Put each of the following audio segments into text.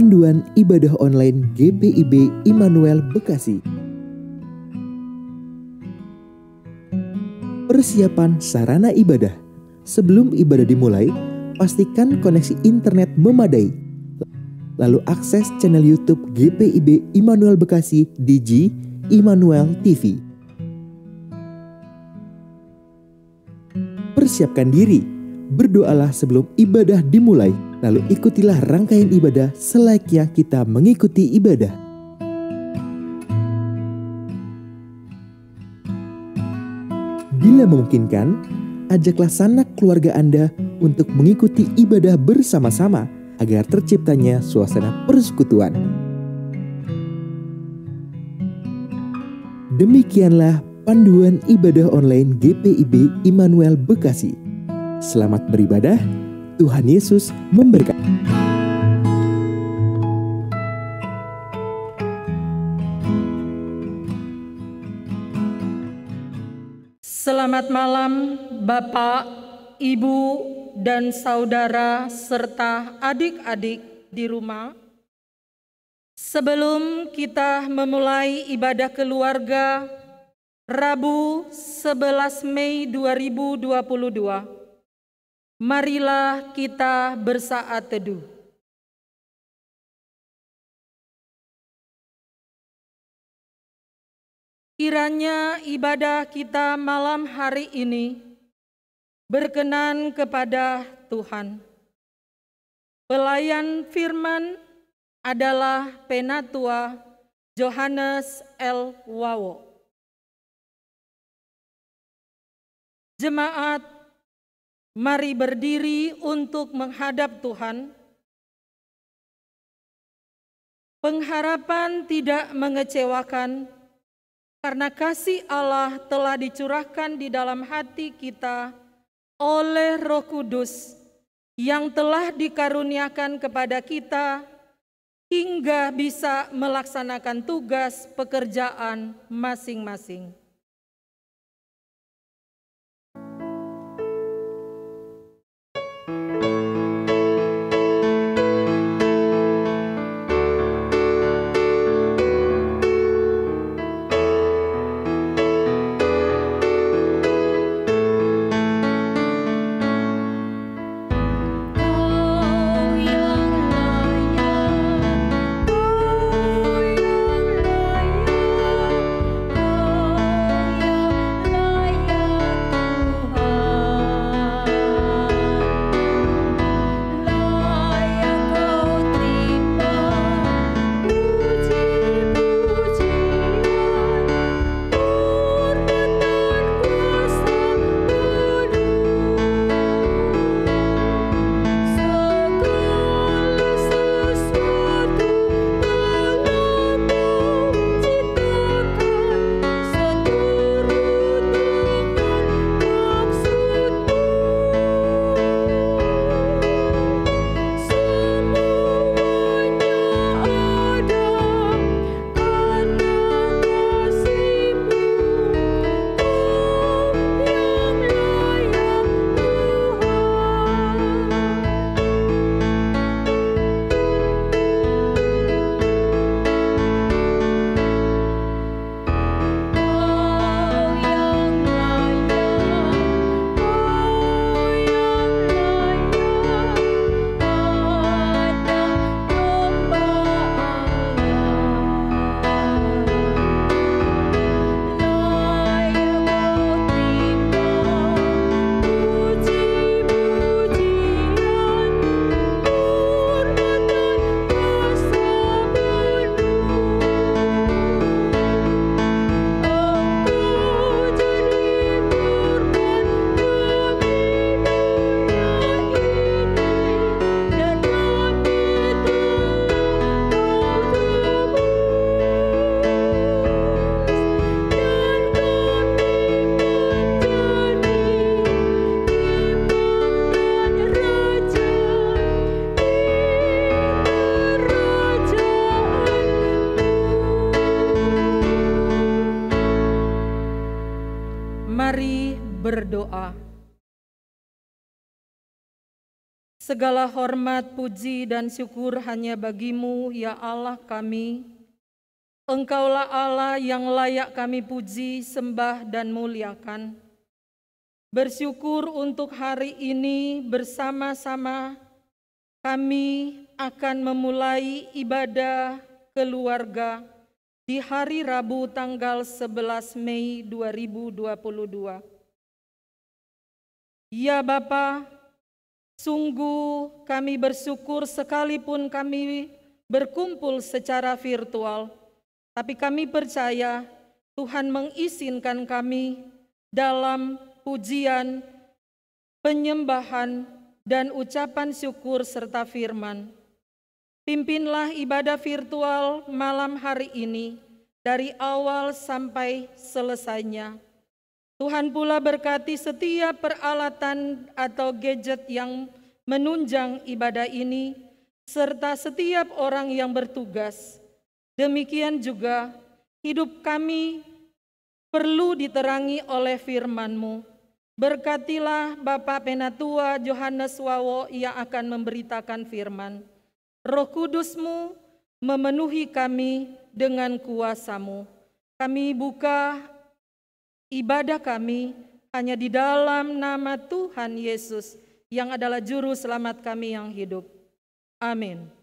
panduan ibadah online GPIB Immanuel Bekasi. Persiapan sarana ibadah. Sebelum ibadah dimulai, pastikan koneksi internet memadai. Lalu akses channel YouTube GPIB Immanuel Bekasi di Immanuel TV. Persiapkan diri, berdoalah sebelum ibadah dimulai, lalu ikutilah rangkaian ibadah selayaknya kita mengikuti ibadah. Bila memungkinkan, ajaklah sanak keluarga Anda untuk mengikuti ibadah bersama-sama agar terciptanya suasana persekutuan. Demikianlah panduan ibadah online GPIB Immanuel Bekasi. Selamat beribadah, Tuhan Yesus memberkati. Selamat malam Bapak, Ibu, dan saudara serta adik-adik di rumah. Sebelum kita memulai ibadah keluarga Rabu 11 Mei 2022, marilah kita bersaat teduh. Kiranya ibadah kita malam hari ini berkenan kepada Tuhan. Pelayan firman adalah Penatua Johannes L. Wawo. Jemaat, mari berdiri untuk menghadap Tuhan. Pengharapan tidak mengecewakan, karena kasih Allah telah dicurahkan di dalam hati kita oleh Roh Kudus yang telah dikaruniakan kepada kita hingga bisa melaksanakan tugas pekerjaan masing-masing. Segala hormat, puji, dan syukur hanya bagi-Mu, ya Allah kami. Engkaulah Allah yang layak kami puji, sembah, dan muliakan. Bersyukur untuk hari ini bersama-sama kami akan memulai ibadah keluarga di hari Rabu tanggal 11 Mei 2022. Ya Bapa, sungguh kami bersyukur sekalipun kami berkumpul secara virtual, tapi kami percaya Tuhan mengizinkan kami dalam pujian, penyembahan, dan ucapan syukur serta firman. Pimpinlah ibadah virtual malam hari ini dari awal sampai selesainya. Tuhan pula berkati setiap peralatan atau gadget yang menunjang ibadah ini, serta setiap orang yang bertugas. Demikian juga hidup kami perlu diterangi oleh firman-Mu. Berkatilah Bapak Penatua Yohanes Wawo yang akan memberitakan firman. Roh Kudus-Mu memenuhi kami dengan kuasa-Mu. Kami buka ibadah kami hanya di dalam nama Tuhan Yesus yang adalah juru selamat kami yang hidup. Amin.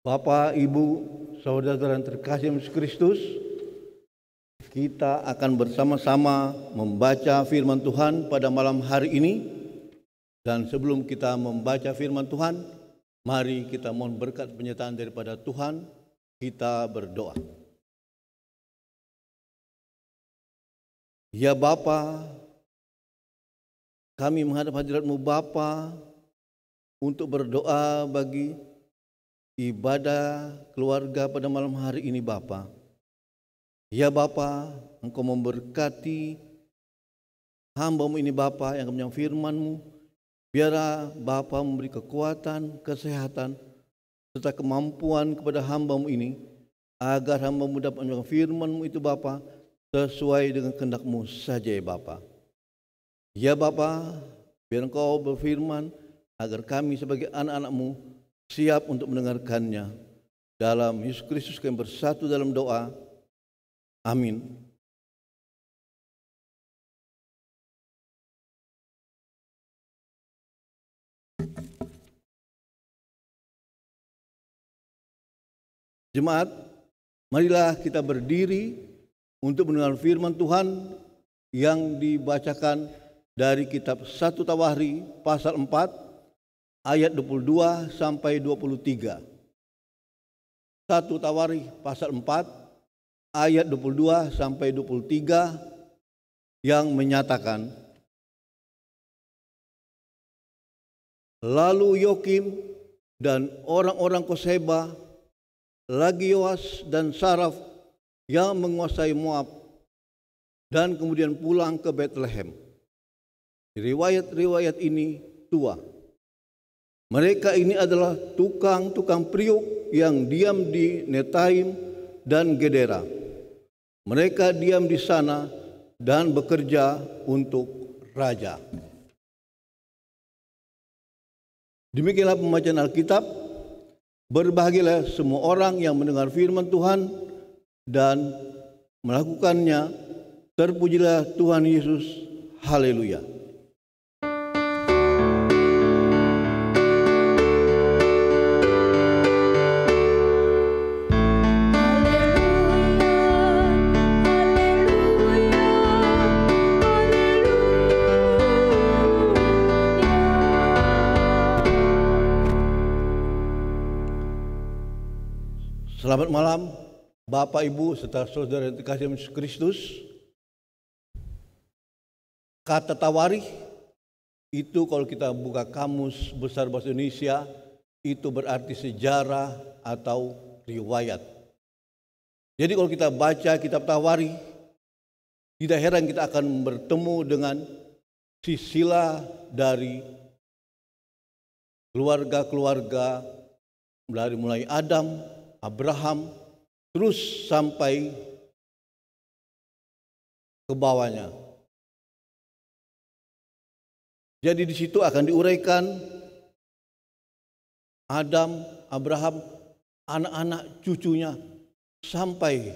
Bapak, Ibu, saudara yang terkasih Yesus Kristus, kita akan bersama-sama membaca firman Tuhan pada malam hari ini. Dan sebelum kita membaca firman Tuhan, mari kita mohon berkat penyertaan daripada Tuhan. Kita berdoa. Ya Bapa, kami menghadap hadirat-Mu Bapa untuk berdoa bagi ibadah keluarga pada malam hari ini Bapa. Ya Bapa, Engkau memberkati hamba-Mu ini Bapa yang menyambut firman-Mu. Biarlah Bapa memberi kekuatan, kesehatan, serta kemampuan kepada hamba-Mu ini, agar hamba-Mu dapat menyampaikan firman-Mu itu Bapa, sesuai dengan kehendak-Mu saja ya Bapa. Ya Bapa, biar Engkau berfirman, agar kami sebagai anak-anak-Mu siap untuk mendengarkannya. Dalam Yesus Kristus kami bersatu dalam doa. Amin. Jemaat, marilah kita berdiri untuk mendengar firman Tuhan yang dibacakan dari kitab 1 Tawahri pasal 4 ayat 22 sampai 23. 1 Tawahri pasal 4 ayat 22 sampai 23 yang menyatakan, lalu Yokim dan orang-orang Koseba, lagi Yoas dan Saraf yang menguasai Moab, dan kemudian pulang ke Bethlehem. Riwayat-riwayat ini tua. Mereka ini adalah tukang-tukang priuk yang diam di Netaim dan Gedera. Mereka diam di sana dan bekerja untuk raja. Demikianlah pembacaan Alkitab. Berbahagialah semua orang yang mendengar firman Tuhan dan melakukannya. Terpujilah Tuhan Yesus. Haleluya. Selamat malam Bapak, Ibu, serta saudara yang terkasih Yesus Kristus. Kata tawarikh itu kalau kita buka kamus besar bahasa Indonesia itu berarti sejarah atau riwayat. Jadi kalau kita baca kitab tawarikh, tidak heran kita akan bertemu dengan silsilah dari keluarga-keluarga dari mulai Adam, Abraham, terus sampai ke bawahnya. Jadi di situ akan diuraikan Adam, Abraham, anak-anak cucunya, sampai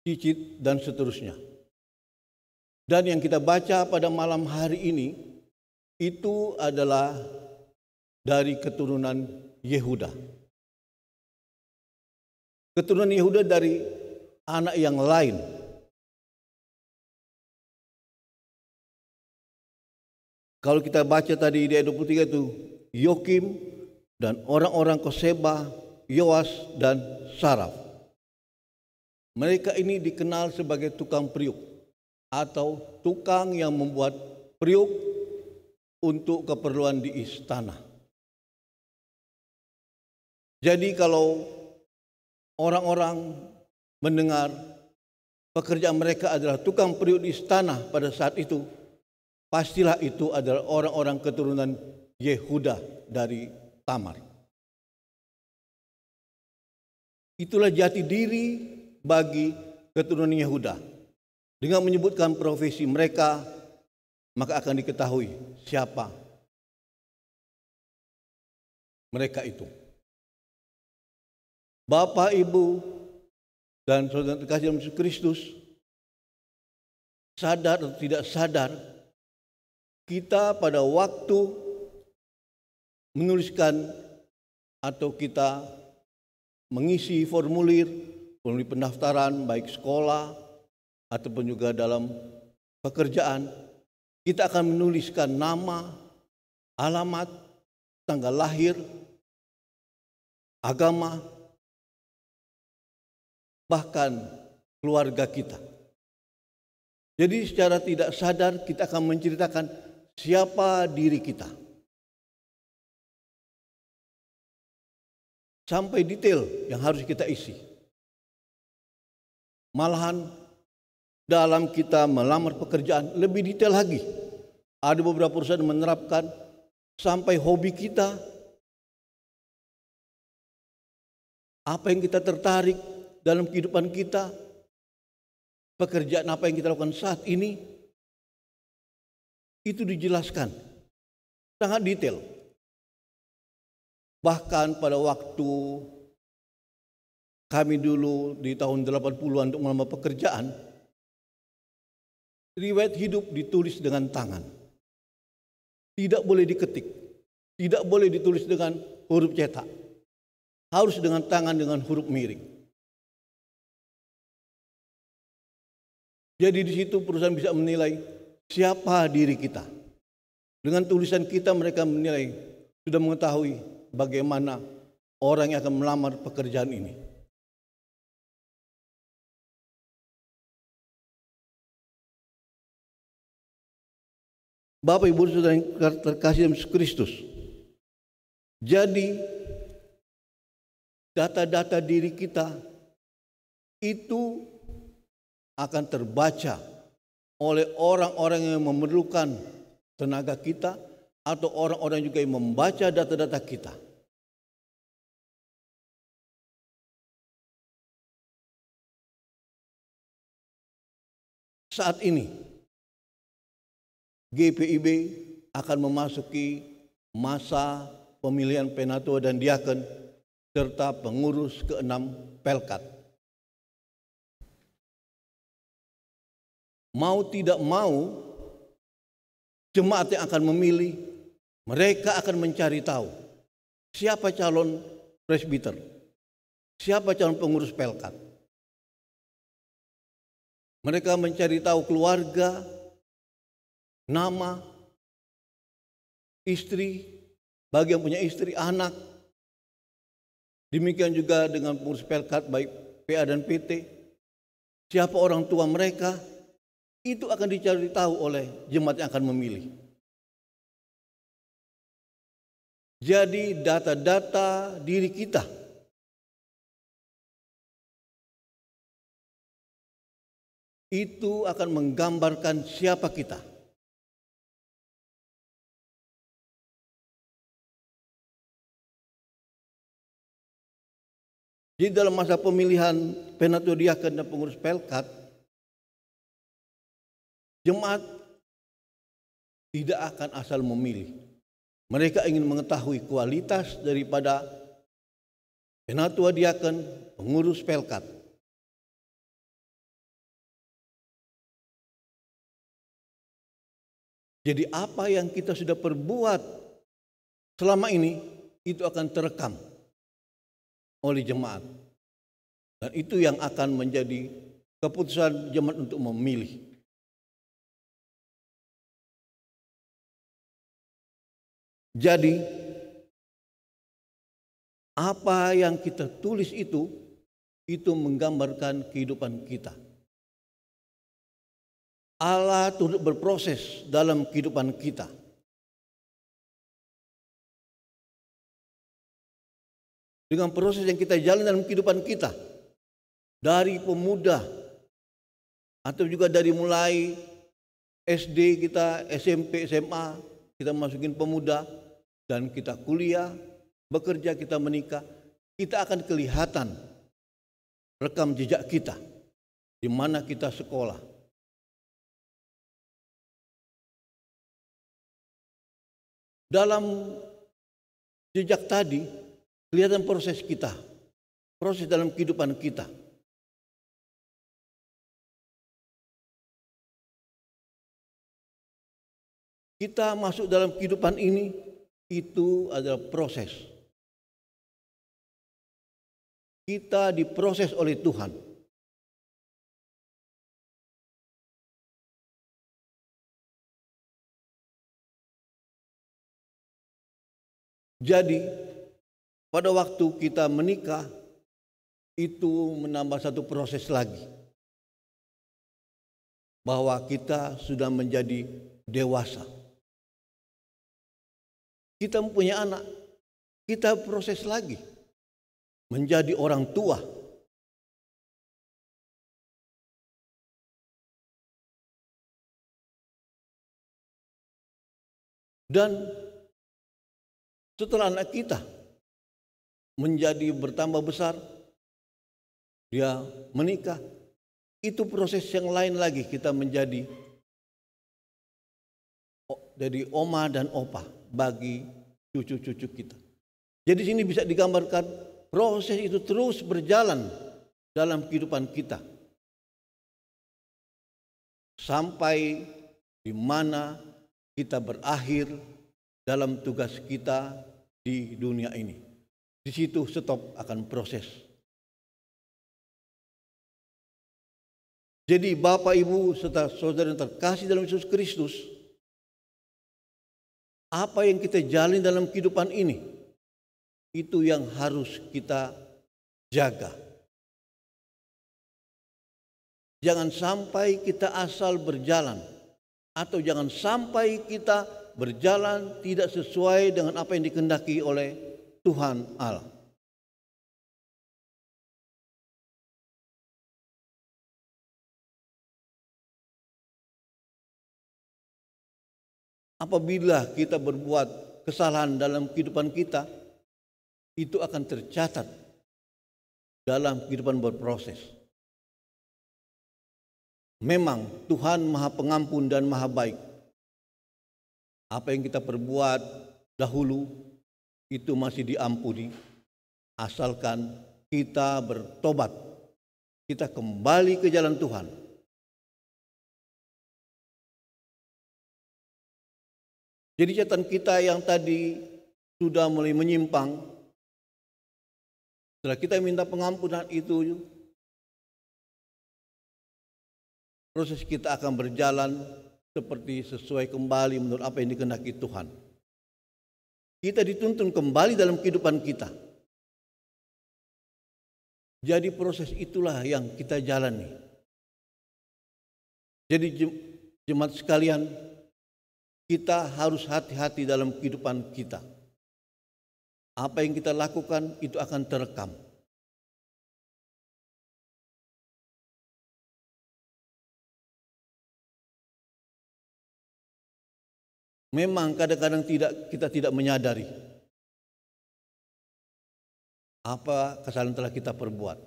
cicit dan seterusnya. Dan yang kita baca pada malam hari ini itu adalah dari keturunan Yehuda. Keturunan Yehuda dari anak yang lain. Kalau kita baca tadi di ayat 23 itu, Yokim dan orang-orang Koseba, Yoas dan Saraf. Mereka ini dikenal sebagai tukang periuk atau tukang yang membuat periuk untuk keperluan di istana. Jadi kalau orang-orang mendengar pekerjaan mereka adalah tukang periuk di istana pada saat itu, pastilah itu adalah orang-orang keturunan Yehuda dari Tamar. Itulah jati diri bagi keturunan Yehuda. Dengan menyebutkan profesi mereka, maka akan diketahui siapa mereka itu. Bapak, Ibu, dan saudara terkasih Yesus Kristus, sadar atau tidak sadar, kita pada waktu menuliskan atau kita mengisi formulir pendaftaran baik sekolah ataupun juga dalam pekerjaan, kita akan menuliskan nama, alamat, tanggal lahir, agama, bahkan keluarga kita. Jadi secara tidak sadar kita akan menceritakan siapa diri kita. Sampai detail yang harus kita isi. Malahan dalam kita melamar pekerjaan lebih detail lagi. Ada beberapa perusahaan menerapkan sampai hobi kita, apa yang kita tertarik dalam kehidupan kita, pekerjaan apa yang kita lakukan saat ini, itu dijelaskan sangat detail. Bahkan pada waktu kami dulu di tahun 80-an untuk melamar pekerjaan, riwayat hidup ditulis dengan tangan. Tidak boleh diketik, tidak boleh ditulis dengan huruf cetak. Harus dengan tangan dengan huruf miring. Jadi di situ perusahaan bisa menilai siapa diri kita. Dengan tulisan kita mereka menilai, sudah mengetahui bagaimana orang yang akan melamar pekerjaan ini. Bapak, Ibu, saudara yang terkasih Yesus Kristus. Jadi data-data diri kita itu akan terbaca oleh orang-orang yang memerlukan tenaga kita atau orang-orang juga yang membaca data-data kita. Saat ini GPIB akan memasuki masa pemilihan penatua dan diaken serta pengurus ke-6 Pelkat. mau tidak mau, jemaat yang akan memilih, mereka akan mencari tahu siapa calon presbiter, siapa calon pengurus pelkat. Mereka mencari tahu keluarga, nama, istri, bagi yang punya istri, anak. Demikian juga dengan pengurus pelkat baik PA dan PT. Siapa orang tua mereka, itu akan dicari tahu oleh jemaat yang akan memilih. Jadi data-data diri kita itu akan menggambarkan siapa kita. Jadi dalam masa pemilihan penatua diaken dan pengurus pelkat, jemaat tidak akan asal memilih. Mereka ingin mengetahui kualitas daripada penatua diaken, pengurus pelkat. Jadi apa yang kita sudah perbuat selama ini itu akan terekam oleh jemaat. Dan itu yang akan menjadi keputusan jemaat untuk memilih. Jadi apa yang kita tulis itu menggambarkan kehidupan kita. Allah turut berproses dalam kehidupan kita. Dengan proses yang kita jalani dalam kehidupan kita, dari pemuda atau juga dari mulai SD kita, SMP, SMA, kita masukin pemuda, dan kita kuliah, bekerja, kita menikah, kita akan kelihatan rekam jejak kita, di mana kita sekolah. Dalam jejak tadi, kelihatan proses kita, proses dalam kehidupan kita. Kita masuk dalam kehidupan ini, itu adalah proses. Kita diproses oleh Tuhan. Jadi, pada waktu kita menikah, itu menambah satu proses lagi. Bahwa kita sudah menjadi dewasa. Kita mempunyai anak, kita proses lagi. Menjadi orang tua. Dan setelah anak kita menjadi bertambah besar, dia menikah, itu proses yang lain lagi, kita menjadi jadi oma dan opa bagi cucu-cucu kita. Jadi sini bisa digambarkan proses itu terus berjalan dalam kehidupan kita. Sampai di mana kita berakhir dalam tugas kita di dunia ini. Di situ stop akan proses. Jadi Bapak, Ibu, serta saudara yang terkasih dalam Yesus Kristus, apa yang kita jalani dalam kehidupan ini, itu yang harus kita jaga. Jangan sampai kita asal berjalan, atau jangan sampai kita berjalan tidak sesuai dengan apa yang dikehendaki oleh Tuhan Allah. Apabila kita berbuat kesalahan dalam kehidupan kita, itu akan tercatat dalam kehidupan berproses. Memang Tuhan Maha Pengampun dan Maha Baik. Apa yang kita perbuat dahulu itu masih diampuni, asalkan kita bertobat, kita kembali ke jalan Tuhan. Jadi catatan kita yang tadi sudah mulai menyimpang, setelah kita minta pengampunan itu, proses kita akan berjalan seperti sesuai kembali menurut apa yang dikehendaki Tuhan. Kita dituntun kembali dalam kehidupan kita. Jadi proses itulah yang kita jalani. Jadi jemaat sekalian, kita harus hati-hati dalam kehidupan kita. Apa yang kita lakukan itu akan terekam. Memang kadang-kadang kita tidak menyadari apa kesalahan telah kita perbuat.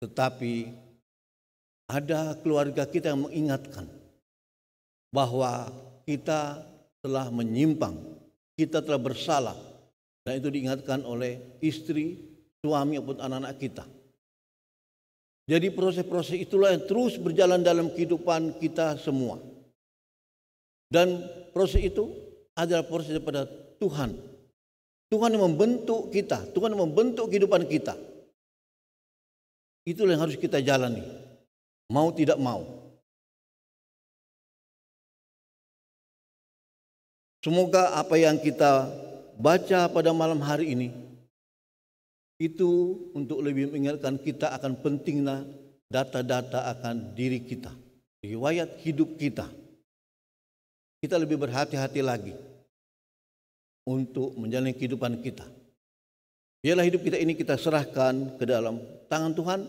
Tetapi ada keluarga kita yang mengingatkan bahwa kita telah menyimpang, kita telah bersalah, dan itu diingatkan oleh istri, suami maupun anak-anak kita. Jadi proses-proses itulah yang terus berjalan dalam kehidupan kita semua. Dan proses itu adalah proses daripada Tuhan. Tuhan yang membentuk kita, Tuhan yang membentuk kehidupan kita. Itulah yang harus kita jalani, mau tidak mau. Semoga apa yang kita baca pada malam hari ini itu untuk lebih mengingatkan kita akan pentingnya data-data akan diri kita, riwayat hidup kita. Kita lebih berhati-hati lagi untuk menjalani kehidupan kita. Biarlah hidup kita ini kita serahkan ke dalam tangan Tuhan,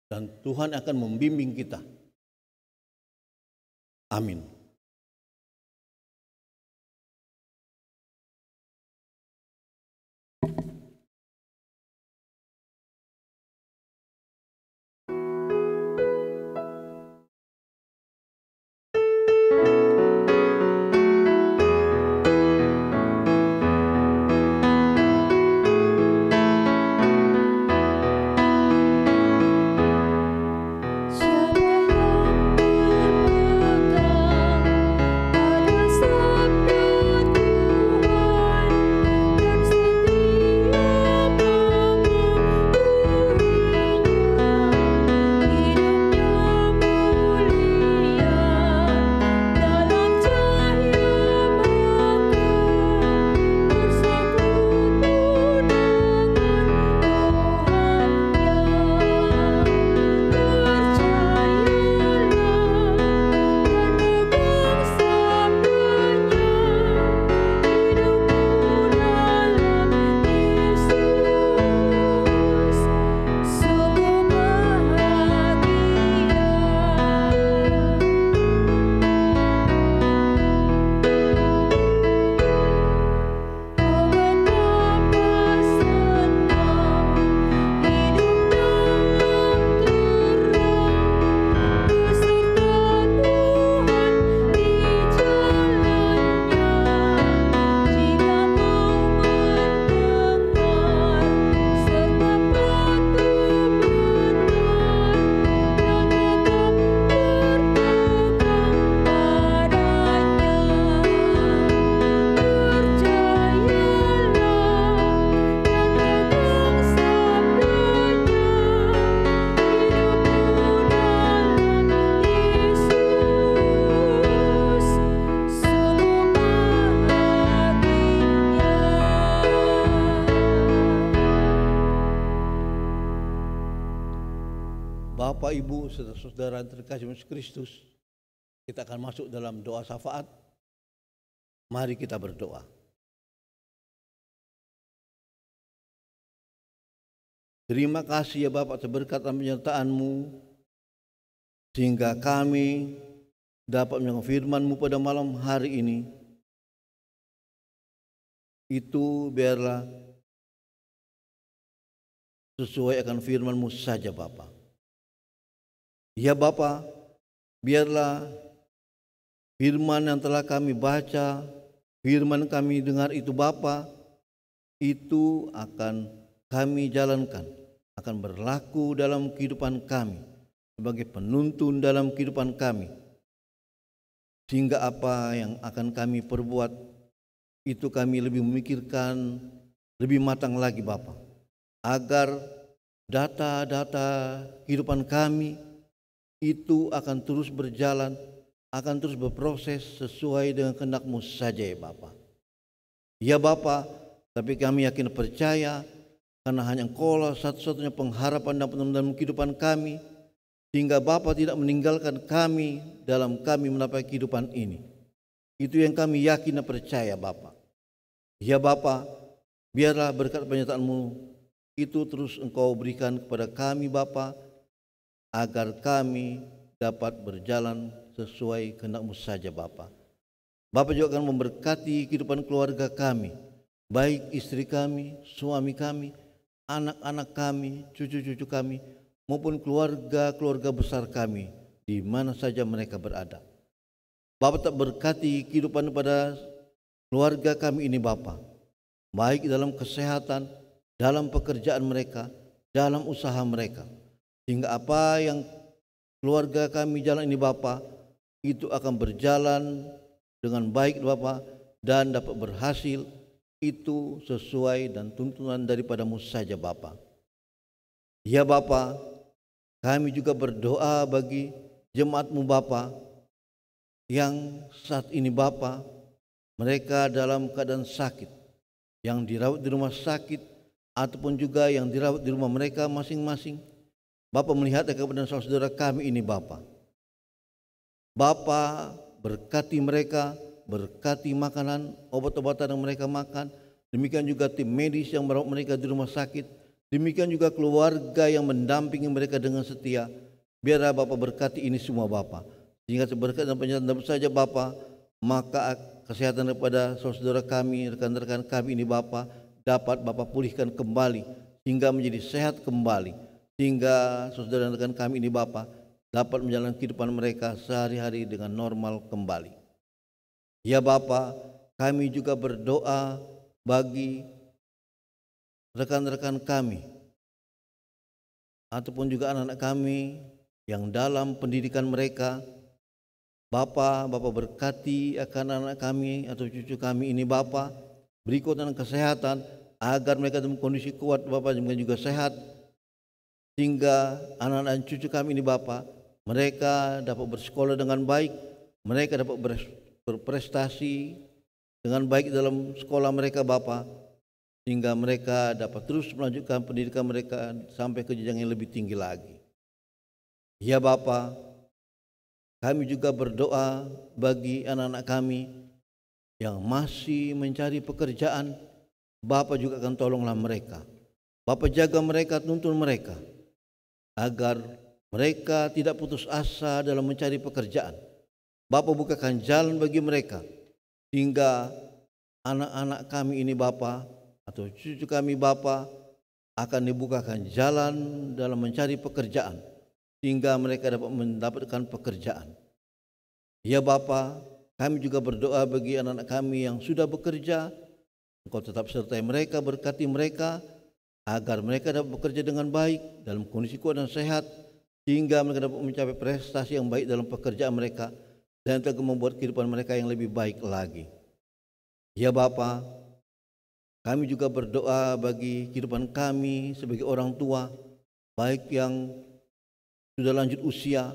dan Tuhan akan membimbing kita. Amin. Bapak, Ibu, saudara-saudara terkasih Yesus Kristus, kita akan masuk dalam doa syafaat. Mari kita berdoa. Terima kasih ya Bapak atas berkat dan penyertaan-Mu, sehingga kami dapat mendengar firman-Mu pada malam hari ini. Itu biarlah sesuai akan firman-Mu saja Bapak. Ya Bapa, biarlah firman yang telah kami baca, firman kami dengar itu Bapa, itu akan kami jalankan, akan berlaku dalam kehidupan kami, sebagai penuntun dalam kehidupan kami. sehingga apa yang akan kami perbuat itu kami lebih memikirkan lebih matang lagi Bapa, agar data-data kehidupan kami itu akan terus berjalan, akan terus berproses sesuai dengan kehendak-Mu saja ya Bapa. Ya Bapa, tapi kami yakin percaya karena hanya Engkau lah satu-satunya pengharapan dan penolong dalam kehidupan kami, sehingga Bapa tidak meninggalkan kami dalam kami mencapai kehidupan ini. Itu yang kami yakin dan percaya Bapa. Ya Bapa, biarlah berkat penyertaan-Mu itu terus Engkau berikan kepada kami Bapa, agar kami dapat berjalan sesuai kehendak-Mu saja Bapa. Bapa juga akan memberkati kehidupan keluarga kami, baik istri kami, suami kami, anak-anak kami, cucu-cucu kami, maupun keluarga-keluarga besar kami, di mana saja mereka berada. Bapa tak berkati kehidupan pada keluarga kami ini Bapa, baik dalam kesehatan, dalam pekerjaan mereka, dalam usaha mereka, sehingga apa yang keluarga kami jalan ini Bapa, itu akan berjalan dengan baik Bapa, dan dapat berhasil itu sesuai dan tuntunan daripada-Mu saja Bapa. Ya Bapa, kami juga berdoa bagi jemaat-Mu Bapa, yang saat ini Bapa, mereka dalam keadaan sakit, yang dirawat di rumah sakit, ataupun juga yang dirawat di rumah mereka masing-masing. Bapa melihat kepada saudara kami ini Bapa. Bapa berkati mereka, berkati makanan, obat-obatan yang mereka makan. Demikian juga tim medis yang merawat mereka di rumah sakit. Demikian juga keluarga yang mendampingi mereka dengan setia. Biarlah Bapa berkati ini semua Bapa, sehingga berkat dan penyertaan saja Bapa, maka kesehatan daripada saudara kami, rekan-rekan kami ini Bapa, dapat Bapa pulihkan kembali hingga menjadi sehat kembali, sehingga saudara rekan kami ini Bapa dapat menjalani kehidupan mereka sehari-hari dengan normal kembali. Ya Bapa, kami juga berdoa bagi rekan-rekan kami ataupun juga anak-anak kami yang dalam pendidikan mereka. Bapa berkati akan anak kami atau cucu kami ini Bapa, beri kekuatan kesehatan agar mereka dalam kondisi kuat Bapa, juga sehat, sehingga anak-anak dan cucu kami ini Bapa, mereka dapat bersekolah dengan baik, mereka dapat berprestasi dengan baik dalam sekolah mereka Bapa, sehingga mereka dapat terus melanjutkan pendidikan mereka sampai ke jenjang yang lebih tinggi lagi. Ya Bapa, kami juga berdoa bagi anak-anak kami yang masih mencari pekerjaan. Bapa juga akan tolonglah mereka. Bapa jaga mereka, tuntun mereka, agar mereka tidak putus asa dalam mencari pekerjaan. Bapa bukakan jalan bagi mereka, sehingga anak-anak kami ini Bapa atau cucu kami Bapa akan dibukakan jalan dalam mencari pekerjaan, sehingga mereka dapat mendapatkan pekerjaan. Ya Bapa, kami juga berdoa bagi anak-anak kami yang sudah bekerja. Engkau tetap sertai mereka, berkati mereka, agar mereka dapat bekerja dengan baik dalam kondisi kuat dan sehat, sehingga mereka dapat mencapai prestasi yang baik dalam pekerjaan mereka, dan juga membuat kehidupan mereka yang lebih baik lagi. Ya Bapa, kami juga berdoa bagi kehidupan kami sebagai orang tua, baik yang sudah lanjut usia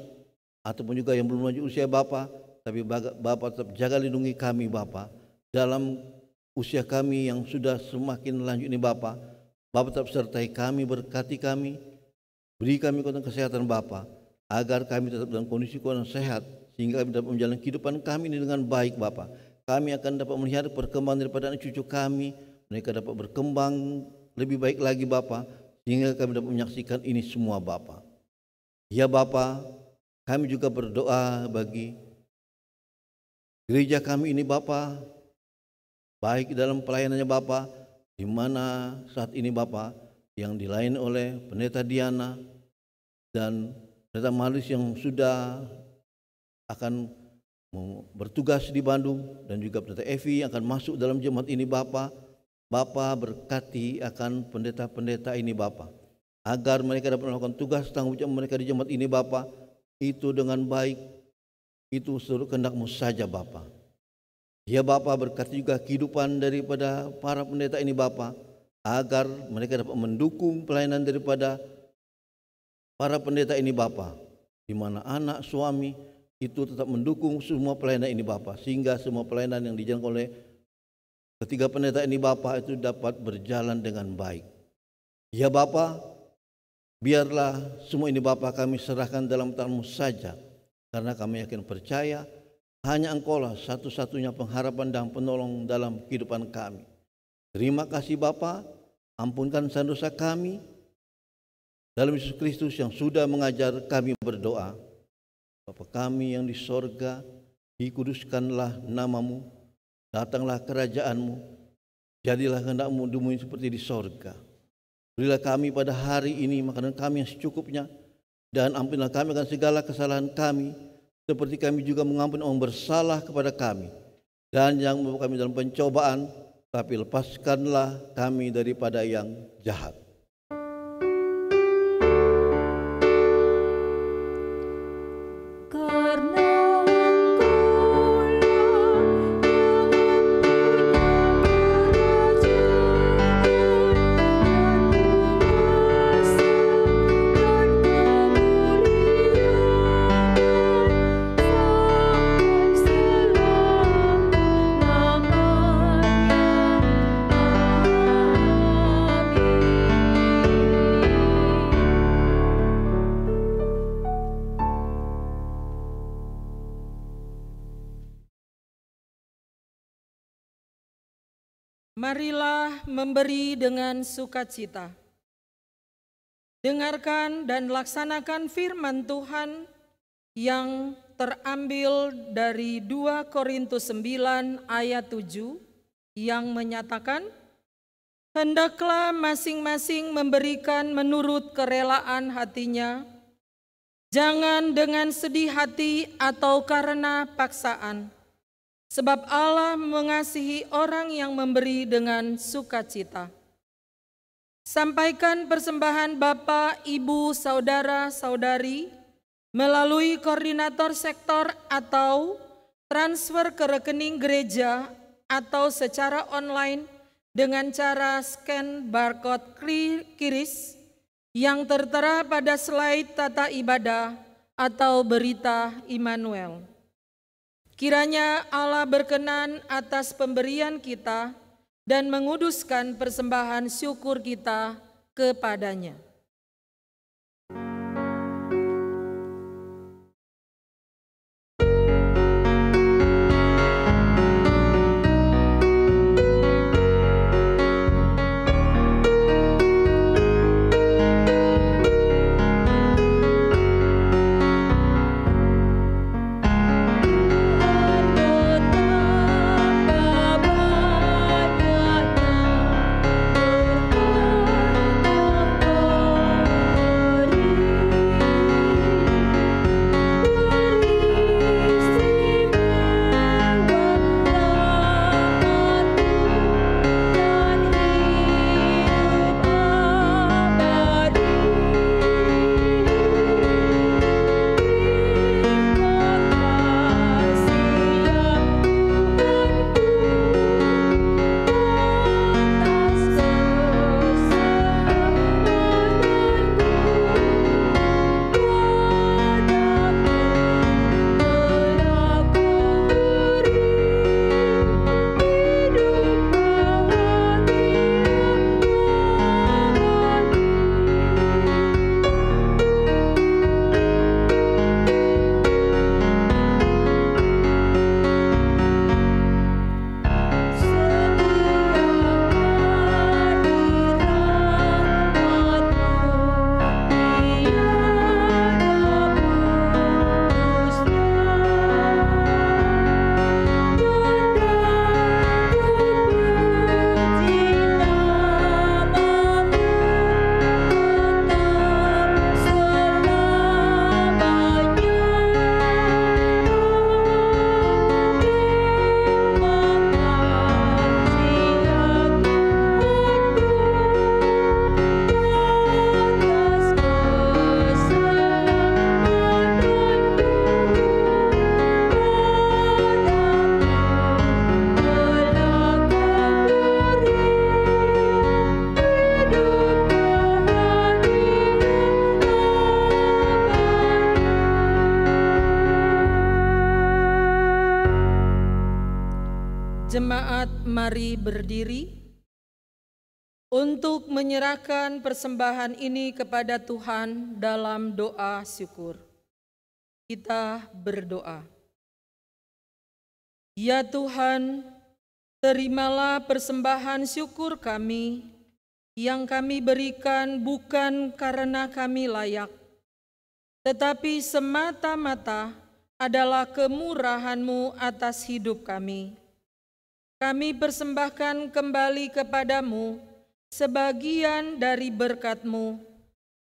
ataupun juga yang belum lanjut usia Bapa, tapi Bapa tetap jaga lindungi kami Bapa dalam usia kami yang sudah semakin lanjut ini Bapa. Bapa tetap sertai kami, berkati kami, beri kami kekuatan kesehatan Bapa, agar kami tetap dalam kondisi kuat dan sehat, sehingga kami dapat menjalani kehidupan kami ini dengan baik Bapa. Kami akan dapat melihat perkembangan daripada anak cucu kami, mereka dapat berkembang lebih baik lagi Bapa, sehingga kami dapat menyaksikan ini semua Bapa. Ya Bapa, kami juga berdoa bagi gereja kami ini Bapa, baik dalam pelayanannya Bapa, di mana saat ini Bapa yang dilayani oleh Pendeta Diana dan Pendeta Malis yang sudah akan bertugas di Bandung, dan juga Pendeta Evi yang akan masuk dalam jemaat ini Bapa. Bapa berkati akan pendeta-pendeta ini Bapa, agar mereka dapat melakukan tugas tanggung jawab mereka di jemaat ini Bapa itu dengan baik, itu seluruh kehendak-Mu saja Bapa. Ya Bapa, berkati juga kehidupan daripada para pendeta ini Bapa, agar mereka dapat mendukung pelayanan daripada para pendeta ini Bapa, di mana anak suami itu tetap mendukung semua pelayanan ini Bapa, sehingga semua pelayanan yang dijalankan oleh ketiga pendeta ini Bapa itu dapat berjalan dengan baik. Ya Bapa, biarlah semua ini Bapa kami serahkan dalam tangan-Mu saja, karena kami yakin percaya hanya Engkaulah satu-satunya pengharapan dan penolong dalam kehidupan kami. Terima kasih Bapa, ampunkan dosa kami dalam Yesus Kristus yang sudah mengajar kami berdoa. Bapa kami yang di sorga, dikuduskanlah nama-Mu, datanglah kerajaan-Mu, jadilah kehendak-Mu di bumi seperti di sorga. Berilah kami pada hari ini makanan kami yang secukupnya, dan ampunilah kami akan segala kesalahan kami, seperti kami juga mengampuni orang bersalah kepada kami. Dan jangan membawa kami dalam pencobaan, tapi lepaskanlah kami daripada yang jahat. Marilah memberi dengan sukacita. Dengarkan dan laksanakan firman Tuhan yang terambil dari 2 Korintus 9 ayat 7 yang menyatakan, hendaklah masing-masing memberikan menurut kerelaan hatinya, jangan dengan sedih hati atau karena paksaan. Sebab Allah mengasihi orang yang memberi dengan sukacita. Sampaikan persembahan Bapak, Ibu, Saudara, Saudari melalui koordinator sektor atau transfer ke rekening gereja atau secara online dengan cara scan barcode QRIS yang tertera pada slide tata ibadah atau berita Immanuel. Kiranya Allah berkenan atas pemberian kita dan menguduskan persembahan syukur kita kepadanya. Oh Jemaat, mari berdiri untuk menyerahkan persembahan ini kepada Tuhan dalam doa syukur. Kita berdoa. Ya Tuhan, terimalah persembahan syukur kami yang kami berikan bukan karena kami layak, tetapi semata-mata adalah kemurahan-Mu atas hidup kami. Kami persembahkan kembali kepadamu sebagian dari berkat-Mu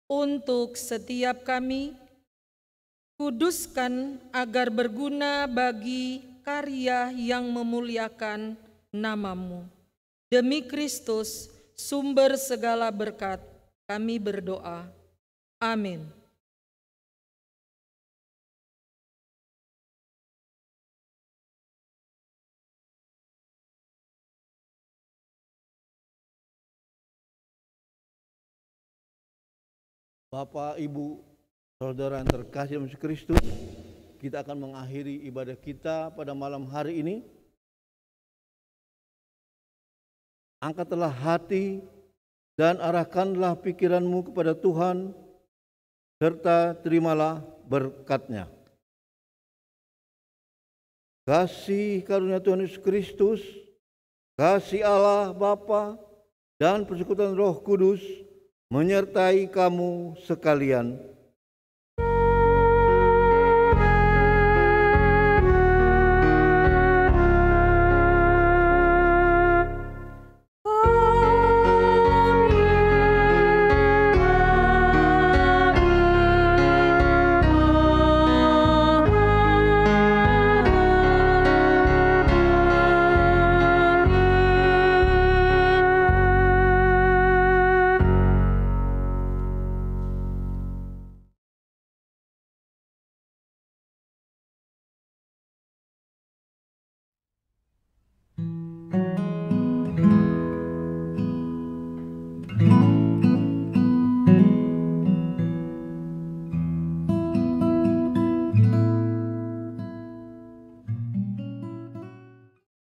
untuk setiap kami. Kuduskan agar berguna bagi karya yang memuliakan nama-Mu. Demi Kristus, sumber segala berkat, kami berdoa. Amin. Bapak, Ibu, saudara yang terkasih dalam Yesus Kristus, kita akan mengakhiri ibadah kita pada malam hari ini. Angkatlah hati dan arahkanlah pikiranmu kepada Tuhan, serta terimalah berkat-Nya. Kasih karunia Tuhan Yesus Kristus, kasih Allah Bapa, dan persekutuan Roh Kudus menyertai kamu sekalian.